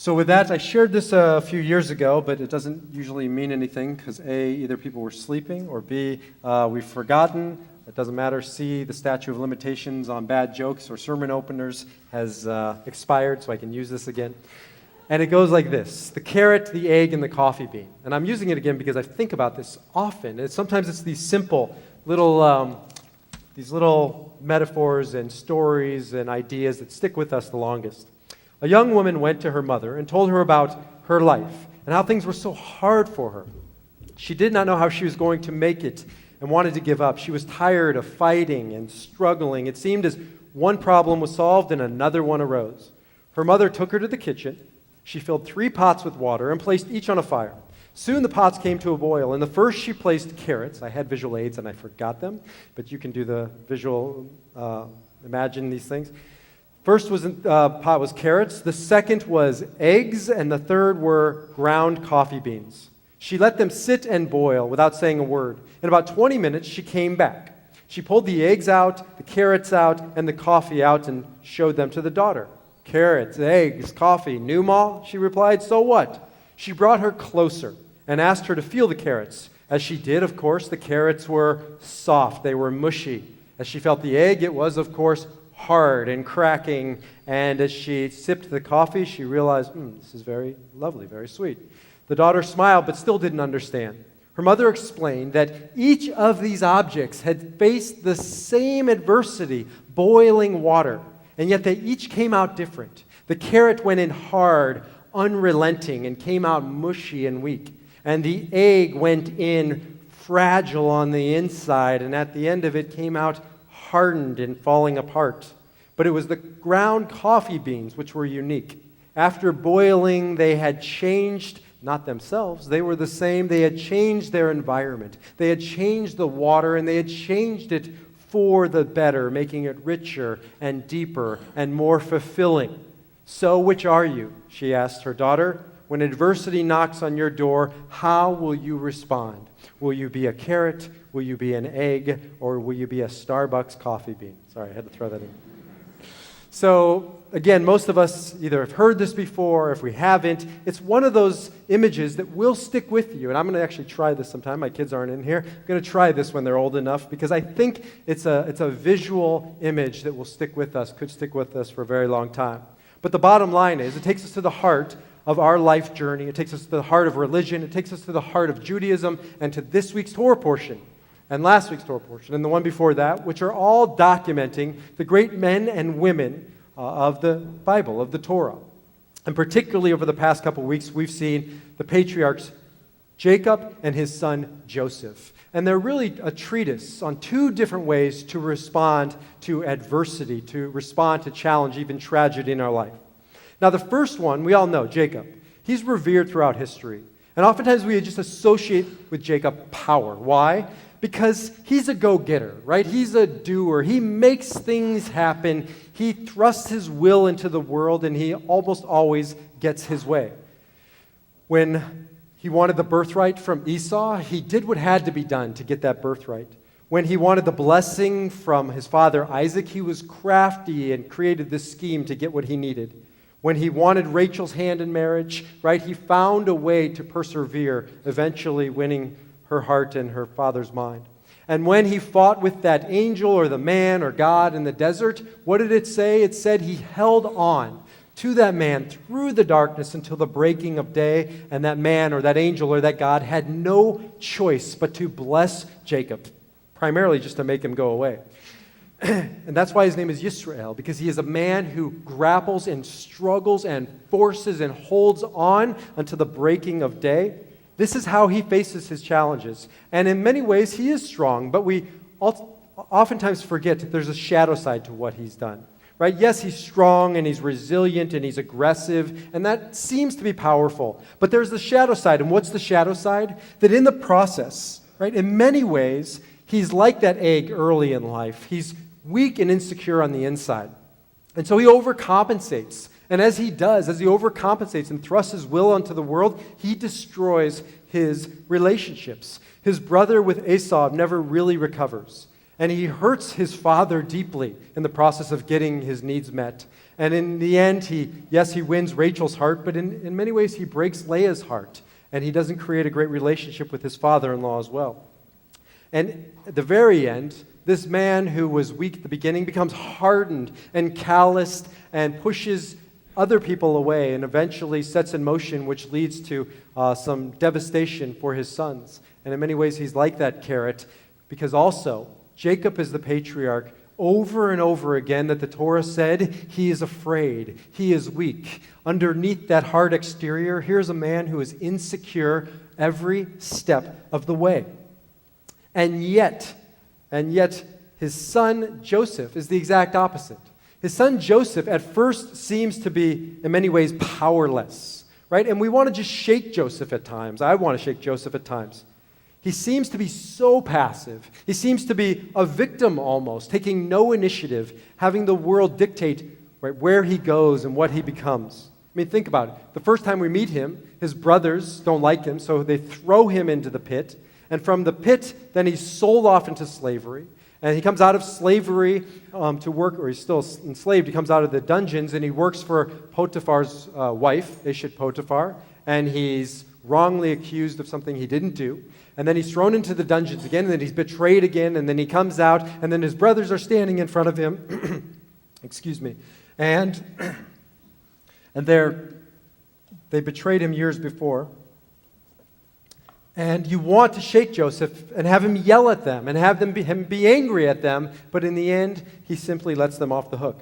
So with that, I shared this a few years ago, but it doesn't usually mean anything because A, either people were sleeping, or B, we've forgotten. It doesn't matter. C, the statute of limitations on bad jokes or sermon openers has expired, so I can use this again. And it goes like this: the carrot, the egg, and the coffee bean. And I'm using it again because I think about this often. And sometimes it's these simple little metaphors and stories and ideas that stick with us the longest. A young woman went to her mother and told her about her life and how things were so hard for her. She did not know how she was going to make it and wanted to give up. She was tired of fighting and struggling. It seemed as one problem was solved and another one arose. Her mother took her to the kitchen. She filled 3 pots with water and placed each on a fire. Soon the pots came to a boil. In the first she placed carrots. I had visual aids and I forgot them, but you can do the visual, imagine these things. First pot was carrots, the second was eggs, and the third were ground coffee beans. She let them sit and boil without saying a word. In about 20 minutes, she came back. She pulled the eggs out, the carrots out, and the coffee out and showed them to the daughter. Carrots, eggs, coffee. New, Ma? She replied. So what? She brought her closer and asked her to feel the carrots. As she did, of course, the carrots were soft. They were mushy. As she felt the egg, it was, of course, hard and cracking, and as she sipped the coffee, she realized, this is very lovely, very sweet. The daughter smiled, but still didn't understand. Her mother explained that each of these objects had faced the same adversity, boiling water, and yet they each came out different. The carrot went in hard, unrelenting, and came out mushy and weak, and the egg went in fragile on the inside, and at the end of it came out hardened and falling apart. But it was the ground coffee beans which were unique. After boiling, they had changed, not themselves, they were the same. They had changed their environment. They had changed the water, and they had changed it for the better, making it richer and deeper and more fulfilling. So which are you? She asked her daughter. When adversity knocks on your door, how will you respond? Will you be a carrot? Will you be an egg? Or will you be a Starbucks coffee bean? Sorry, I had to throw that in. So, again, most of us either have heard this before, or if we haven't, it's one of those images that will stick with you. And I'm going to actually try this sometime. My kids aren't in here. I'm going to try this when they're old enough, because I think it's a visual image that will stick with us, could stick with us for a very long time. But the bottom line is, it takes us to the heart of our life journey. It takes us to the heart of religion. It takes us to the heart of Judaism and to this week's Torah portion and last week's Torah portion and the one before that, which are all documenting the great men and women of the Bible, of the Torah. And particularly over the past couple of weeks, we've seen the patriarchs Jacob and his son Joseph. And they're really a treatise on 2 different ways to respond to adversity, to respond to challenge, even tragedy in our life. Now, the first one, we all know, Jacob. He's revered throughout history. And oftentimes we just associate with Jacob power. Why? Because he's a go-getter, right? He's a doer. He makes things happen. He thrusts his will into the world, and he almost always gets his way. When he wanted the birthright from Esau, he did what had to be done to get that birthright. When he wanted the blessing from his father Isaac, he was crafty and created this scheme to get what he needed. When he wanted Rachel's hand in marriage, right, he found a way to persevere, eventually winning her heart and her father's mind. And when he fought with that angel or the man or God in the desert, what did it say? It said he held on to that man through the darkness until the breaking of day, and that man or that angel or that God had no choice but to bless Jacob, primarily just to make him go away. And that's why his name is Yisrael, because he is a man who grapples and struggles and forces and holds on until the breaking of day. This is how he faces his challenges. And in many ways, he is strong, but we oftentimes forget that there's a shadow side to what he's done. Right? Yes, he's strong and he's resilient and he's aggressive, and that seems to be powerful. But there's the shadow side. And what's the shadow side? That in the process, right, in many ways, he's like that egg early in life. He's weak and insecure on the inside. And so he overcompensates. And as he does, as he overcompensates and thrusts his will onto the world, he destroys his relationships. His brother with Esau never really recovers. And he hurts his father deeply in the process of getting his needs met. And in the end, he wins Rachel's heart, but in many ways he breaks Leah's heart. And he doesn't create a great relationship with his father-in-law as well. And at the very end, this man who was weak at the beginning becomes hardened and calloused and pushes other people away and eventually sets in motion, which leads to some devastation for his sons. And in many ways, he's like that carrot, because also Jacob is the patriarch over and over again that the Torah said he is afraid, he is weak. Underneath that hard exterior, here's a man who is insecure every step of the way. And yet, his son Joseph is the exact opposite. His son Joseph at first seems to be, in many ways, powerless, right? And we want to just shake Joseph at times. I want to shake Joseph at times. He seems to be so passive. He seems to be a victim almost, taking no initiative, having the world dictate right, where he goes and what he becomes. I mean, think about it. The first time we meet him, his brothers don't like him, so they throw him into the pit. And from the pit, then he's sold off into slavery. And he comes out of slavery to work, or he's still enslaved. He comes out of the dungeons, and he works for Potiphar's wife, Eshet Potiphar, and he's wrongly accused of something he didn't do. And then he's thrown into the dungeons again, and then he's betrayed again, and then he comes out, and then his brothers are standing in front of him. Excuse me. And they betrayed him years before. And you want to shake Joseph and have him yell at them and have him be angry at them, but in the end, he simply lets them off the hook.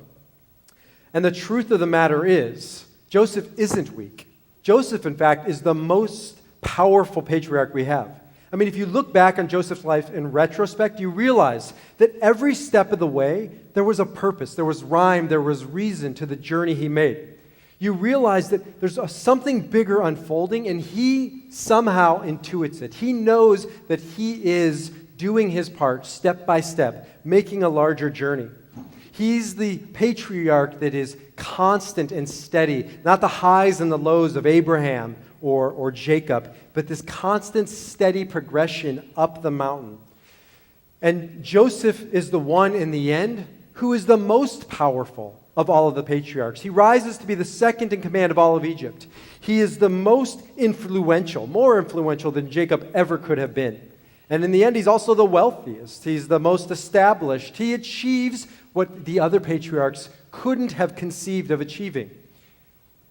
And the truth of the matter is, Joseph isn't weak. Joseph, in fact, is the most powerful patriarch we have. I mean, if you look back on Joseph's life in retrospect, you realize that every step of the way, there was a purpose, there was rhyme, there was reason to the journey he made. You realize that there's something bigger unfolding, and he somehow intuits it. He knows that he is doing his part step by step, making a larger journey. He's the patriarch that is constant and steady, not the highs and the lows of Abraham or Jacob, but this constant, steady progression up the mountain. And Joseph is the one in the end who is the most powerful of all of the patriarchs. He rises to be the second in command of all of Egypt. He is the most influential, more influential than Jacob ever could have been. And in the end, he's also the wealthiest. He's the most established. He achieves what the other patriarchs couldn't have conceived of achieving.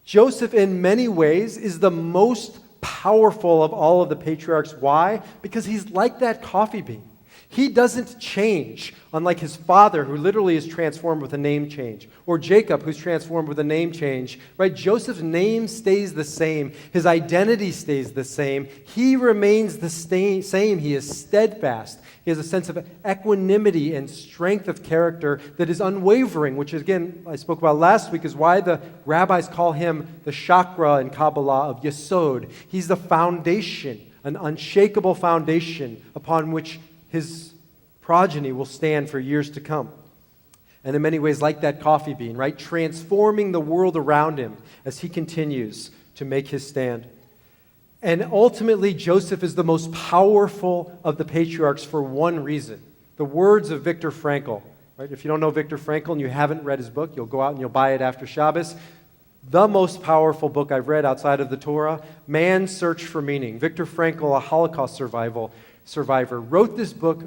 Joseph, in many ways, is the most powerful of all of the patriarchs. Why? Because he's like that coffee bean. He doesn't change, unlike his father, who literally is transformed with a name change, or Jacob, who's transformed with a name change. Right? Joseph's name stays the same. His identity stays the same. He remains the same. He is steadfast. He has a sense of equanimity and strength of character that is unwavering, which, again, I spoke about last week, is why the rabbis call him the chakra in Kabbalah of Yesod. He's the foundation, an unshakable foundation upon which his progeny will stand for years to come. And in many ways, like that coffee bean, right? Transforming the world around him as he continues to make his stand. And ultimately, Joseph is the most powerful of the patriarchs for one reason. The words of Viktor Frankl. Right? If you don't know Viktor Frankl and you haven't read his book, you'll go out and you'll buy it after Shabbos. The most powerful book I've read outside of the Torah, Man's Search for Meaning. Viktor Frankl, a Holocaust survivor, wrote this book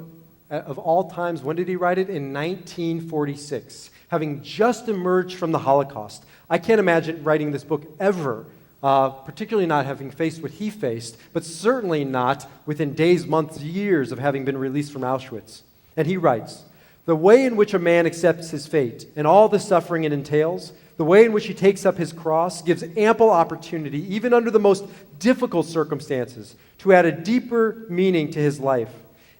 of all times. When did he write it? In 1946, having just emerged from the Holocaust. I can't imagine writing this book ever, particularly not having faced what he faced, but certainly not within days, months, years of having been released from Auschwitz. And he writes, "The way in which a man accepts his fate and all the suffering it entails, the way in which he takes up his cross, gives ample opportunity, even under the most difficult circumstances, to add a deeper meaning to his life.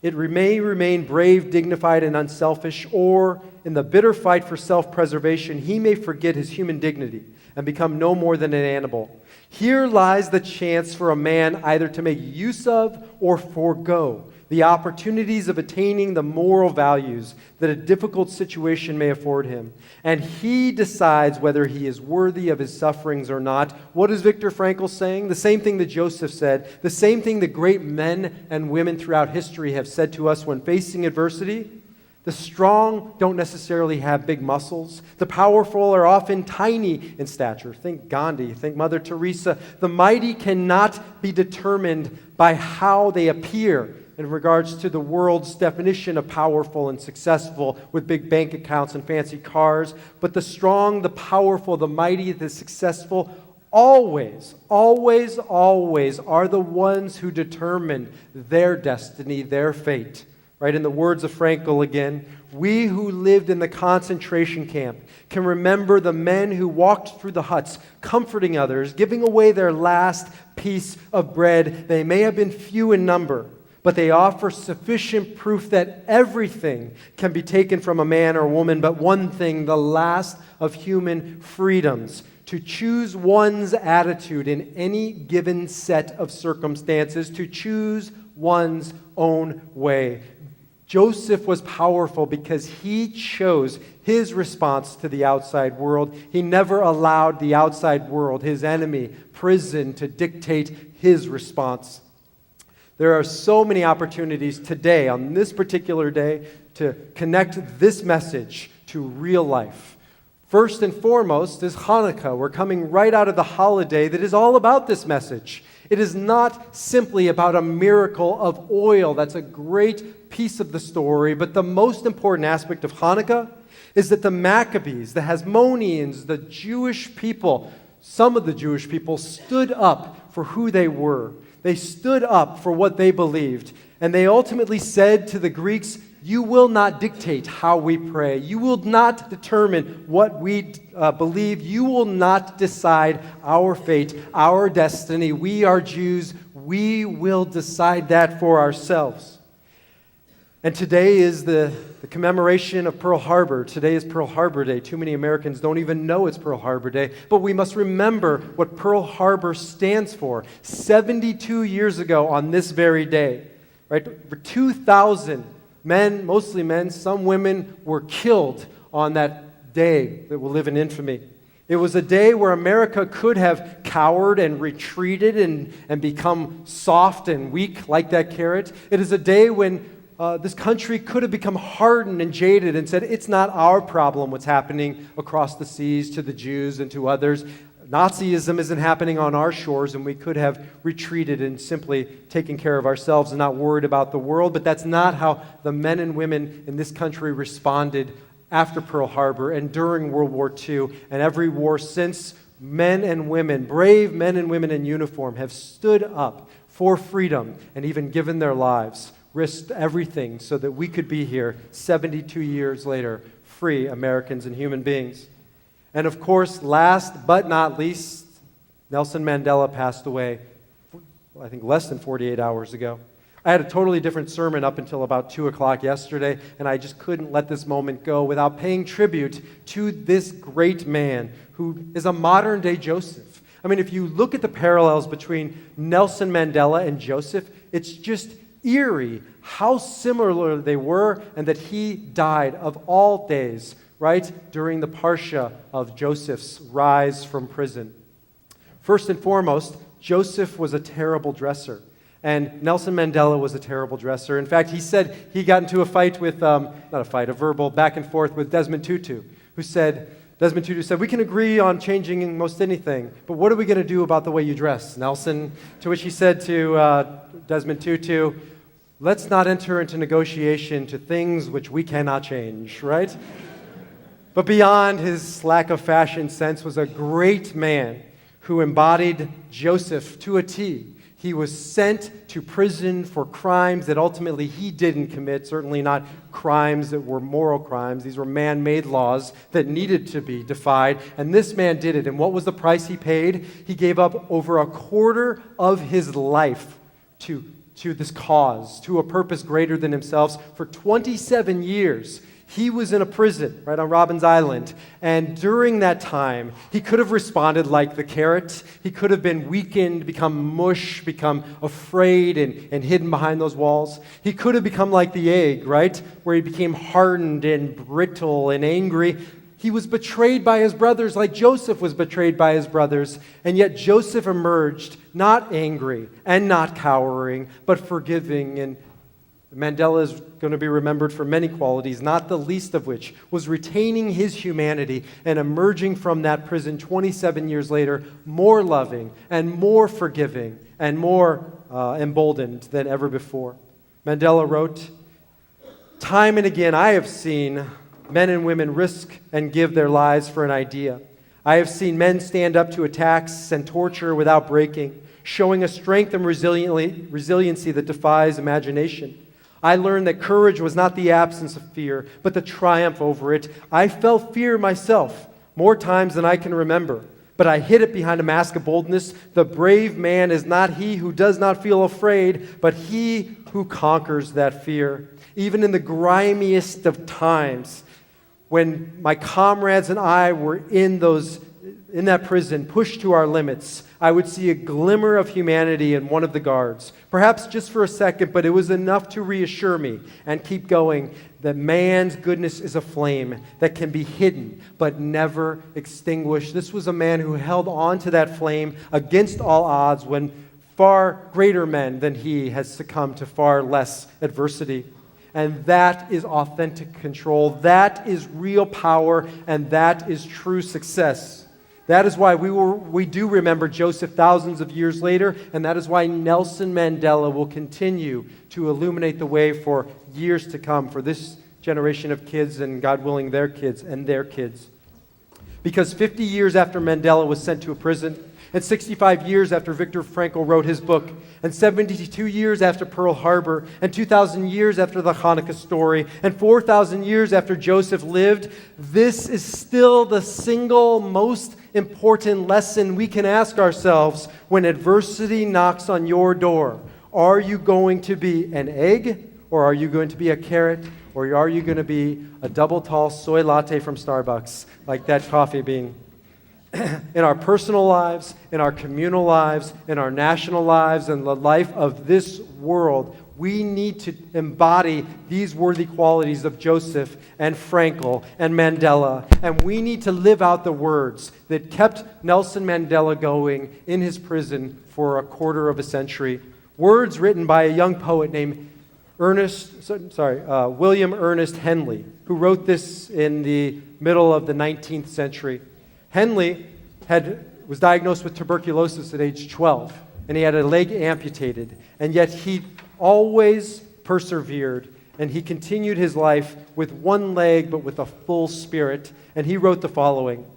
It may remain brave, dignified, and unselfish, or in the bitter fight for self-preservation, he may forget his human dignity and become no more than an animal. Here lies the chance for a man either to make use of or forego the opportunities of attaining the moral values that a difficult situation may afford him. And he decides whether he is worthy of his sufferings or not." What is Viktor Frankl saying? The same thing that Joseph said, the same thing that great men and women throughout history have said to us when facing adversity. The strong don't necessarily have big muscles. The powerful are often tiny in stature. Think Gandhi, think Mother Teresa. The mighty cannot be determined by how they appear in regards to the world's definition of powerful and successful with big bank accounts and fancy cars. But the strong, the powerful, the mighty, the successful always, always, always are the ones who determine their destiny, their fate. Right, in the words of Frankl again, we who lived in the concentration camp can remember the men who walked through the huts, comforting others, giving away their last piece of bread. They may have been few in number, but they offer sufficient proof that everything can be taken from a man or woman, but one thing, the last of human freedoms, to choose one's attitude in any given set of circumstances, to choose one's own way. Joseph was powerful because he chose his response to the outside world. He never allowed the outside world, his enemy, prison, to dictate his response. There are so many opportunities today, on this particular day, to connect this message to real life. First and foremost is Hanukkah. We're coming right out of the holiday that is all about this message. It is not simply about a miracle of oil. That's a great piece of the story. But the most important aspect of Hanukkah is that the Maccabees, the Hasmoneans, the Jewish people, some of the Jewish people stood up for who they were. They stood up for what they believed. And they ultimately said to the Greeks, you will not dictate how we pray. You will not determine what we believe. You will not decide our fate, our destiny. We are Jews. We will decide that for ourselves. And today is the commemoration of Pearl Harbor. Today is Pearl Harbor Day. Too many Americans don't even know it's Pearl Harbor Day. But we must remember what Pearl Harbor stands for. 72 years ago on this very day, right? For 2,000 men, mostly men, some women were killed on that day that will live in infamy. It was a day where America could have cowered and retreated and become soft and weak like that carrot. It is a day when this country could have become hardened and jaded and said, it's not our problem what's happening across the seas to the Jews and to others. Nazism isn't happening on our shores, and we could have retreated and simply taken care of ourselves and not worried about the world. But that's not how the men and women in this country responded after Pearl Harbor and during World War II and every war since. Men and women, brave men and women in uniform, have stood up for freedom and even given their lives, risked everything so that we could be here 72 years later, free Americans and human beings. And of course, last but not least, Nelson Mandela passed away, I think less than 48 hours ago. I had a totally different sermon up until about 2 o'clock yesterday, and I just couldn't let this moment go without paying tribute to this great man who is a modern-day Joseph. I mean, if you look at the parallels between Nelson Mandela and Joseph, it's just eerie how similar they were, and that he died of all days right during the Parsha of Joseph's rise from prison. First and foremost, Joseph was a terrible dresser, and Nelson Mandela was a terrible dresser. In fact, he said he got into a fight with, a verbal back and forth with Desmond Tutu, Desmond Tutu said, we can agree on changing most anything, but what are we going to do about the way you dress, Nelson? To which he said to Desmond Tutu, let's not enter into negotiation to things which we cannot change, right? But beyond his lack of fashion sense was a great man who embodied Joseph to a T. He was sent to prison for crimes that ultimately he didn't commit, certainly not crimes that were moral crimes. These were man-made laws that needed to be defied, and this man did it. And what was the price he paid? He gave up over a quarter of his life to this cause, to a purpose greater than himself. For 27 years, he was in a prison right on Robben's Island, and during that time, he could have responded like the carrot. He could have been weakened, become mush, become afraid and hidden behind those walls. He could have become like the egg, right, where he became hardened and brittle and angry. He was betrayed by his brothers like Joseph was betrayed by his brothers, and yet Joseph emerged not angry and not cowering, but forgiving and Mandela is going to be remembered for many qualities, not the least of which was retaining his humanity and emerging from that prison 27 years later more loving and more forgiving and more emboldened than ever before. Mandela wrote, "Time and again I have seen men and women risk and give their lives for an idea. I have seen men stand up to attacks and torture without breaking, showing a strength and resiliency that defies imagination. I learned that courage was not the absence of fear, but the triumph over it. I felt fear myself more times than I can remember, but I hid it behind a mask of boldness. The brave man is not he who does not feel afraid, but he who conquers that fear. Even in the grimiest of times, when my comrades and I were in that prison, pushed to our limits, I would see a glimmer of humanity in one of the guards. Perhaps just for a second, but it was enough to reassure me and keep going that man's goodness is a flame that can be hidden but never extinguished. This was a man who held on to that flame against all odds when far greater men than he has succumbed to far less adversity. And that is authentic control. That is real power, and that is true success. That is why we do remember Joseph thousands of years later, and that is why Nelson Mandela will continue to illuminate the way for years to come for this generation of kids and, God willing, their kids and their kids. Because 50 years after Mandela was sent to a prison, and 65 years after Viktor Frankl wrote his book, and 72 years after Pearl Harbor, and 2,000 years after the Hanukkah story, and 4,000 years after Joseph lived, this is still the single most important lesson we can ask ourselves when adversity knocks on your door. Are you going to be an egg, or are you going to be a carrot, or are you going to be a double tall soy latte from Starbucks, like that coffee bean? In our personal lives, in our communal lives, in our national lives, and the life of this world, we need to embody these worthy qualities of Joseph and Frankl and Mandela. And we need to live out the words that kept Nelson Mandela going in his prison for a quarter of a century. Words written by a young poet named William Ernest Henley, who wrote this in the middle of the 19th century. Henley was diagnosed with tuberculosis at age 12, and he had a leg amputated, and yet he always persevered, and he continued his life with one leg but with a full spirit, and he wrote the following: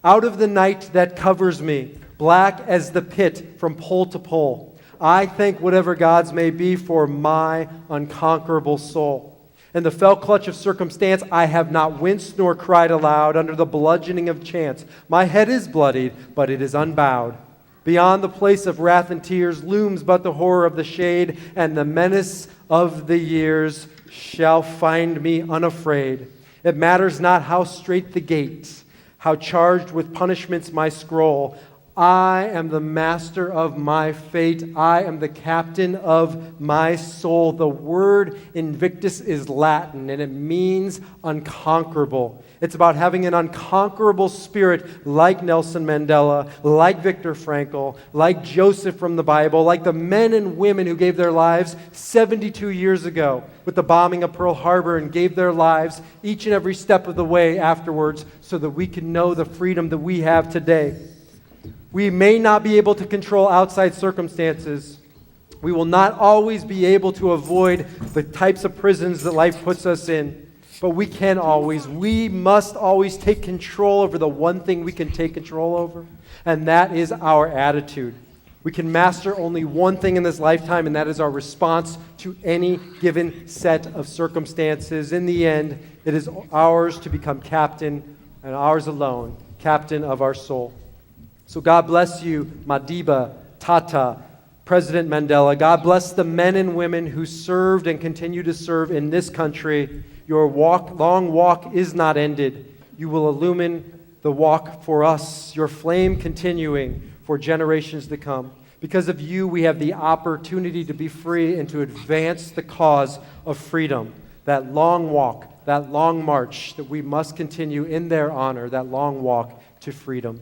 "Out of the night that covers me, black as the pit from pole to pole, I thank whatever gods may be for my unconquerable soul. In the fell clutch of circumstance, I have not winced nor cried aloud under the bludgeoning of chance. My head is bloodied, but it is unbowed. Beyond the place of wrath and tears looms but the horror of the shade, and the menace of the years shall find me unafraid. It matters not how straight the gate, how charged with punishments my scroll. I am the master of my fate. I am the captain of my soul." The word Invictus is Latin, and it means unconquerable. It's about having an unconquerable spirit like Nelson Mandela, like Viktor Frankl, like Joseph from the Bible, like the men and women who gave their lives 72 years ago with the bombing of Pearl Harbor and gave their lives each and every step of the way afterwards so that we can know the freedom that we have today. We may not be able to control outside circumstances. We will not always be able to avoid the types of prisons that life puts us in. But we must always take control over the one thing we can take control over, and that is our attitude. We can master only one thing in this lifetime, and that is our response to any given set of circumstances. In the end, it is ours to become captain, and ours alone, captain of our soul. So God bless you, Madiba, Tata, President Mandela. God bless the men and women who served and continue to serve in this country. Your long walk is not ended. You will illumine the walk for us, your flame continuing for generations to come. Because of you, we have the opportunity to be free and to advance the cause of freedom. That long walk, that long march that we must continue in their honor, that long walk to freedom.